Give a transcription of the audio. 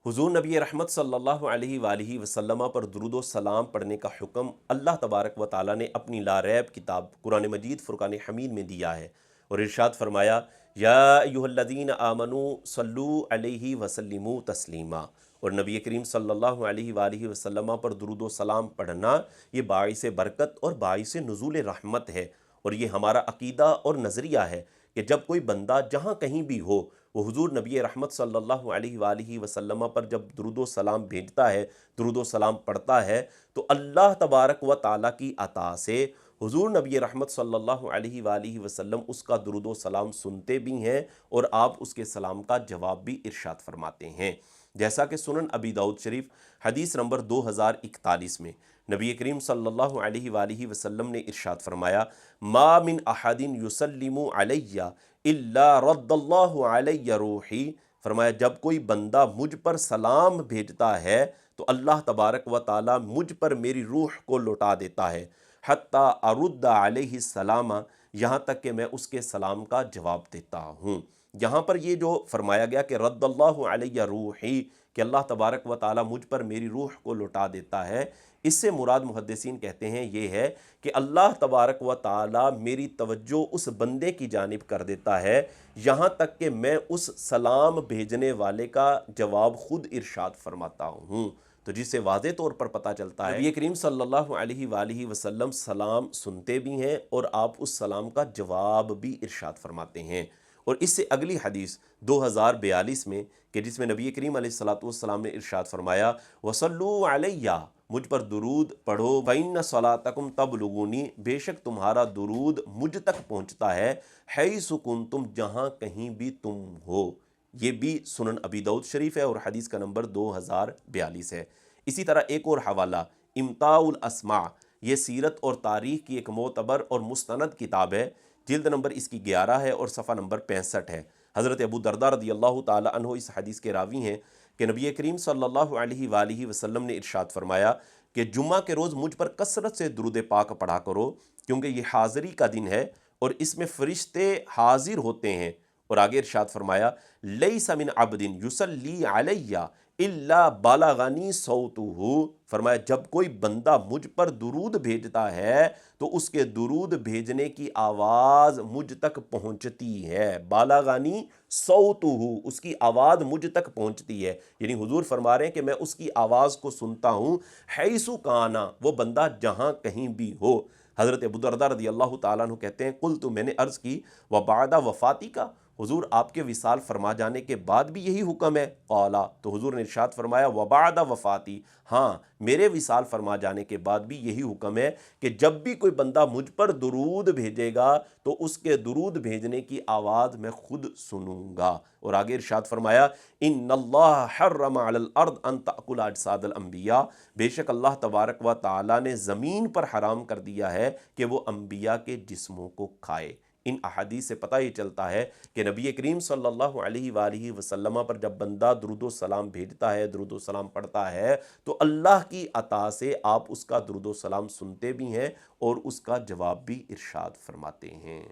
हुजूर नबी रहमत सल्लल्लाहु अलैहि वालैहि वसल्लम पर दुरूद व सलाम पढ़ने का हुक्म अल्लाह तबारक व ताला ने अपनी लारैब किताब कुरान मजीद फुरकान हमीद में दिया है और इरशाद फरमाया, या अय्युहल्लज़ीन आमनू सल्लू अलैहि वसल्लिमू तस्लीमा। और नबी करीम सल्लल्लाहु अलैहि वालैहि वसल्लम पर दुरूद व सलाम पढ़ना ये बाइस बरकत और बाइस नुज़ूल रहमत है। और ये हमारा अकीदा और नज़रिया है कि जब कोई बंदा जहाँ कहीं भी हो वो हुजूर नबी रहमत सल्लल्लाहु अलैहि वालैहि वसल्लम पर जब दुरूद व सलाम भेजता है, दुरूद व सलाम पढ़ता है, तो अल्लाह तबारक व ताला की अता से हुजूर नबी रहमत सल्लल्लाहु अलैहि वालैहि वसल्लम उसका दुरूद व सलाम सुनते भी हैं और आप उसके सलाम का जवाब भी इरशाद फरमाते हैं। जैसा कि सुनन अबी दाऊद शरीफ हदीस नंबर 2041 में नबी करीम सल्लल्लाहु अलैहि वालैहि वसल्लम ने इरशाद फरमाया, मा मिन अहदिन युसल्लिमु अलैया इल्ला रद्दल्लाहु अलैया रूही। फरमाया, जब कोई बंदा मुझ पर सलाम भेजता है तो अल्लाह तबारक व ताला मुझ पर मेरी रूह को लौटा देता है, हत्ता अरुद्दा अलैहि सलामा, यहाँ तक कि मैं उसके सलाम का जवाब देता हूँ। यहाँ पर ये जो फरमाया गया कि रद्दल्लाहु अलैया रूही, कि अल्लाह तबारक व ताला मुझ पर मेरी रूह को लौटा देता है, इससे मुराद मुहद्दिसीन कहते हैं ये है कि अल्लाह तबारक व ताला मेरी तवज्जो उस बंदे की जानिब कर देता है, यहाँ तक कि मैं उस सलाम भेजने वाले का जवाब खुद इरशाद फरमाता हूँ। तो जिससे वाज़े तौर पर पता चलता है नबी करीम सल्लल्लाहु अलैहि वालैहि वसल्लम सलाम सुनते भी हैं और आप उस सलाम का जवाब भी इरशाद फरमाते हैं। और इससे अगली हदीस 2042 में कि जिसमें नबी करीम अलैहिस्सलातु वस्सलाम ने इरशाद फरमाया, वसल्लू अलैया, मुझ पर दुरूद पढ़ो, फ़इन्न सलातकुम तबलुगुनी, बेशक तुम्हारा दुरूद मुझ तक पहुँचता है सुकुन, जहाँ कहीं भी तुम हो। ये भी सुनन अबी दाऊद शरीफ है और हदीस का नंबर 2042 है। इसी तरह एक और हवाला इम्ताउल अस्मा, ये सीरत और तारीख़ की एक मोतबर और मुस्तनद किताब है। जिल्द नंबर इसकी 11 है और सफ़ा नंबर 65 है। हज़रत अबू दरदा रदियल्लाहु ताला अन्हु इस हदीस के रावी हैं कि नबी करीम सल्लल्लाहु अलैहि वालैहि वसल्लम ने इरशाद फरमाया कि जुम्मा के रोज़ मुझ पर कसरत से दुरूद पाक पढ़ा करो, क्योंकि ये हाज़री का दिन है और इसमें फ़रिश्ते हाजिर होते हैं। और आगे इरशाद फरमाया, लैसा मिन अब्दिन युसल्ली अलैया इल्ला बालगानी सौतुहु। फरमाया, जब कोई बंदा मुझ पर दुरूद भेजता है तो उसके दुरूद भेजने की आवाज़ मुझ तक पहुँचती है। बालागानी सौतुहु, उसकी आवाज़ मुझ तक पहुँचती है। यानी हुजूर फरमा रहे हैं कि मैं उसकी आवाज़ को सुनता हूँ हैसु काना, वो बंदा जहाँ कहीं भी हो। हज़रत अबू दरदा रदियल्लाहु ताला अन्हु कहते हैं, कुल तो मैंने अर्ज़ की व बादा वफ़ाती का, हुजूर आपके विसाल फरमा जाने के बाद भी यही हुक्म है? क़ाला, तो हुजूर ने इरशाद फरमाया, व बादा वफ़ाती, हाँ मेरे विसाल फरमा जाने के बाद भी यही हुक्म है कि जब भी कोई बंदा मुझ पर दुरूद भेजेगा तो उसके दुरूद भेजने की आवाज़ मैं खुद सुनूंगा। और आगे इरशाद फरमाया, इन्नल्लाह हर्रमा अलल अर्द अन ताकुल अजसादल अंबिया, बेशक अल्लाह तबारक व ताला ने ज़मीन पर हराम कर दिया है कि वो अंबिया के जिस्मों को खाए। इन अहादीस से पता ये चलता है कि नबी करीम सल्लल्लाहु अलैहि वालैहि वसल्लम पर जब बंदा दुरूद सलाम भेजता है, दुरूद सलाम पढ़ता है, तो अल्लाह की अता से आप उसका दुरूद सलाम सुनते भी हैं और उसका जवाब भी इरशाद फरमाते हैं।